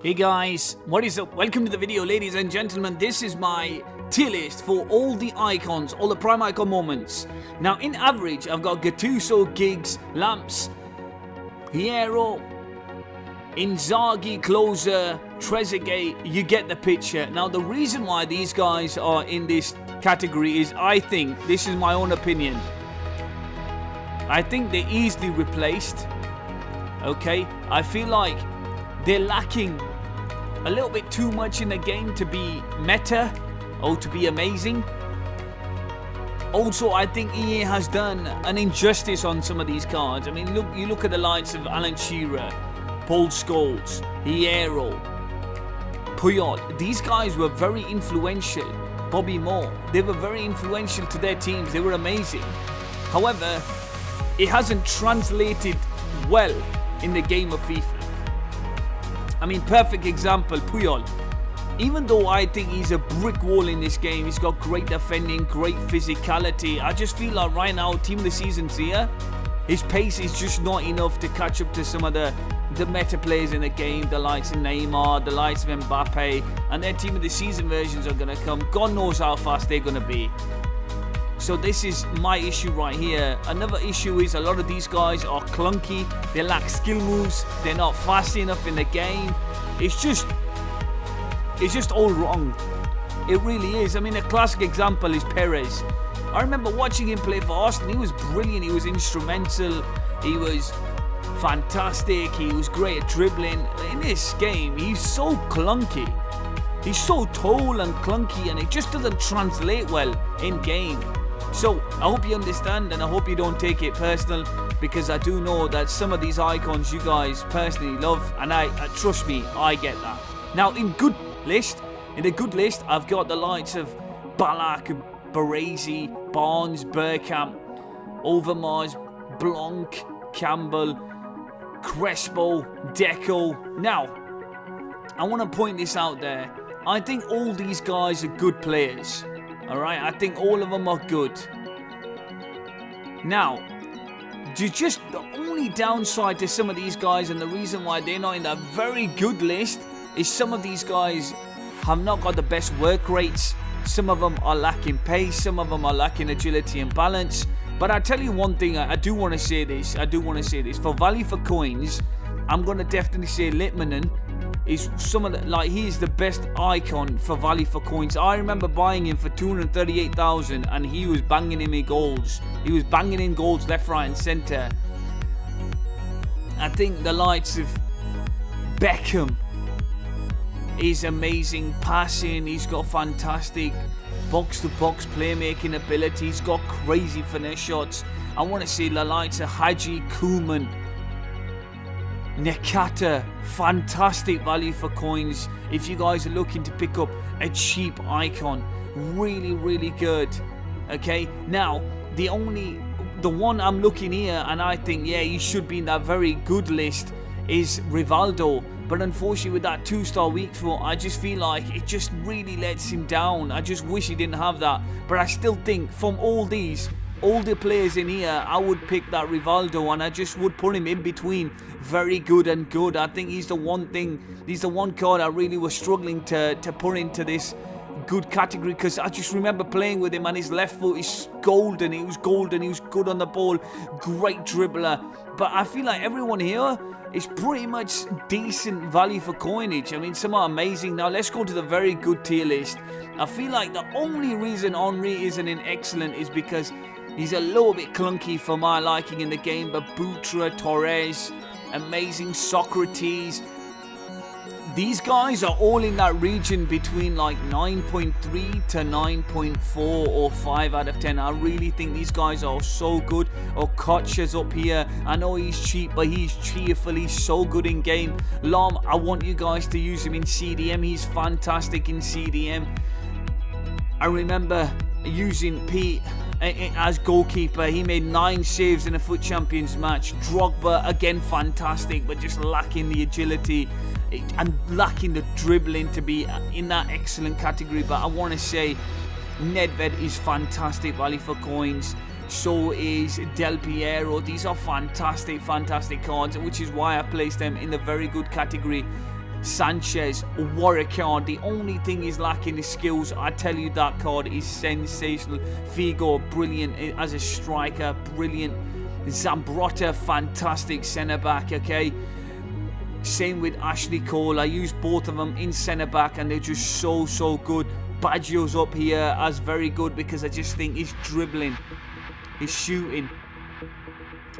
Hey guys, what is up? Welcome to the video, ladies and gentlemen. This is my tier list for all the icons, all the prime icon moments. Now, in average, I've got Gattuso, Giggs, Lamps, Hierro, Inzaghi, Closer, Trezeguet. You get the picture. Now, the reason why these guys are in this category is, I think, this is my own opinion, I think they're easily replaced. Okay, I feel like they're lacking a little bit too much in the game to be meta or to be amazing. Also, I think EA has done an injustice on some of these cards. I mean, look, you look at the likes of Alan Shearer, Paul Scholes, Hierro, Puyol. These guys were very influential. Bobby Moore, they were very influential to their teams. They were amazing. However, it hasn't translated well in the game of FIFA. I mean, perfect example, Puyol. Even though I think he's a brick wall in this game, he's got great defending, great physicality. I just feel like right now, team of the season's here. His pace is just not enough to catch up to some of the meta players in the game, the likes of Neymar, the likes of Mbappe, and their team of the season versions are going to come. God knows how fast they're going to be. So this is my issue right here. Another issue is a lot of these guys are clunky. They lack skill moves. They're not fast enough in the game. It's just all wrong. It really is. I mean, a classic example is Perez. I remember watching him play for Austin. He was brilliant. He was instrumental. He was fantastic. He was great at dribbling. In this game, he's so clunky. He's so tall and clunky, and it just doesn't translate well in game. So, I hope you understand, and I hope you don't take it personal, because I do know that some of these icons you guys personally love, and trust me, I get that. Now, in the good list, I've got the likes of Ballack, Baresi, Barnes, Bergkamp, Overmars, Blanc, Campbell, Crespo, Deco. Now, I want to point this out there. I think all these guys are good players. Alright, I think all of them are good. Now, the only downside to some of these guys, and the reason why they're not in that very good list, is some of these guys have not got the best work rates. Some of them are lacking pace, some of them are lacking agility and balance. But I tell you one thing, I do want to say this. For value for coins, I'm going to definitely say Litmanen is he is the best icon for value for coins. I remember buying him for 238,000 and he was banging in goals. He was banging in goals left, right and centre. I think the likes of Beckham is amazing passing. He's got fantastic box-to-box playmaking ability. He's got crazy finesse shots. I want to see the likes of Haji, Koeman, Nakata, fantastic value for coins. If you guys are looking to pick up a cheap icon, really good. Okay, now the one I'm looking here, and I think he should be in that very good list, is Rivaldo. But unfortunately, with that 2-star weak foot, I just feel like it just really lets him down. I just wish he didn't have that. But I still think from all the players in here, I would pick that Rivaldo, and I just would put him in between very good and good. I think he's the one card I really was struggling to put into this good category, because I just remember playing with him and his left foot is golden. He was good on the ball, great dribbler. But I feel like everyone here is pretty much decent value for coinage. I mean, some are amazing. Now let's go to the very good tier list. I feel like the only reason Henry isn't in excellent is because he's a little bit clunky for my liking in the game. But Butra, Torres, amazing, Socrates. These guys are all in that region between like 9.3 to 9.4 or 5 out of 10. I really think these guys are so good. Okocha's up here. I know he's cheap, but he's cheerful. He's so good in game. Lom, I want you guys to use him in CDM. He's fantastic in CDM. I remember using Pete as goalkeeper. He made 9 saves in a FUT Champions match. Drogba, again, fantastic, but just lacking the agility and lacking the dribbling to be in that excellent category. But I want to say Nedved is fantastic value for coins. So is Del Piero. These are fantastic cards, which is why I placed them in the very good category. Sanchez, what a card. The only thing he's lacking is skills. I tell you, that card is sensational. Figo, brilliant as a striker, brilliant. Zambrotta, fantastic centre-back, okay? Same with Ashley Cole. I use both of them in centre-back and they're just so good. Baggio's up here as very good because I just think his dribbling, his shooting,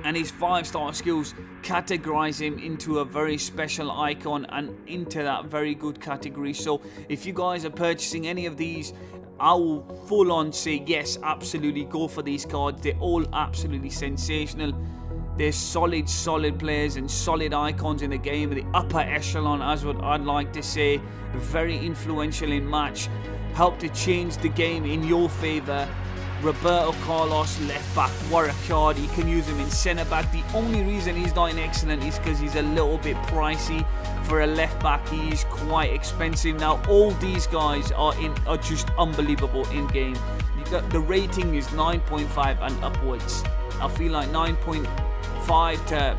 and his 5-star skills categorize him into a very special icon and into that very good category. So if you guys are purchasing any of these, I will full on say yes, absolutely go for these cards. They're all absolutely sensational. They're solid players and solid icons in the game. The upper echelon, as what I'd like to say. Very influential in match. Help to change the game in your favour. Roberto Carlos, left back, what a card. You can use him in centre back. The only reason he's not in excellent is because he's a little bit pricey. For a left back, he is quite expensive. Now all these guys are just unbelievable in game. The rating is 9.5 and upwards. I feel like 9.5 to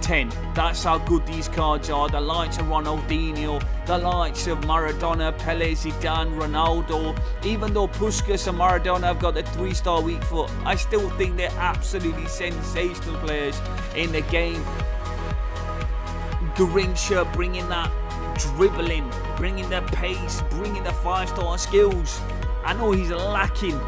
10. That's how good these cards are. The likes of Ronaldinho, the likes of Maradona, Pele, Zidane, Ronaldo. Even though Puskas and Maradona have got the 3-star weak foot, I still think they're absolutely sensational players in the game. Garincha bringing that dribbling, bringing the pace, bringing the 5-star skills. I know he's lacking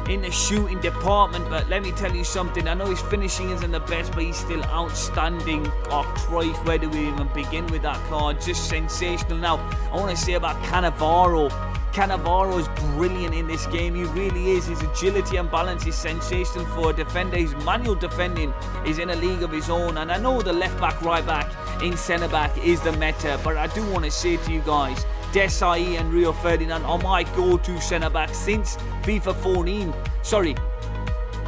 in the shooting department, but let me tell you something. I know his finishing isn't the best, but he's still outstanding. Oh Christ, where do we even begin with that card? Just sensational. Now I want to say about Cannavaro. Cannavaro is brilliant in this game. He really is. His agility and balance is sensational for a defender. His manual defending is in a league of his own. And I know the left back, right back, in centre back is the meta, but I do want to say to you guys, Desai and Rio Ferdinand are my go-to centre back since FIFA 14. Sorry,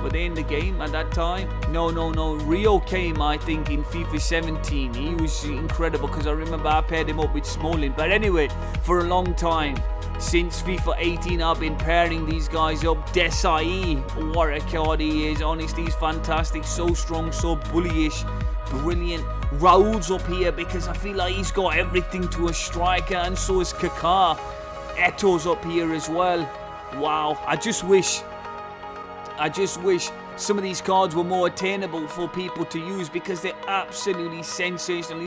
were they in the game at that time? No. Rio came, I think, in FIFA 17. He was incredible because I remember I paired him up with Smalling. But anyway, for a long time, since FIFA 18, I've been pairing these guys up. Desai, what a card he is. Honestly, he's fantastic. So strong, so bullyish. Brilliant. Raul's up here because I feel like he's got everything to a striker, and so is Kaká. Eto's up here as well. Wow. I just wish some of these cards were more attainable for people to use because they're absolutely sensational.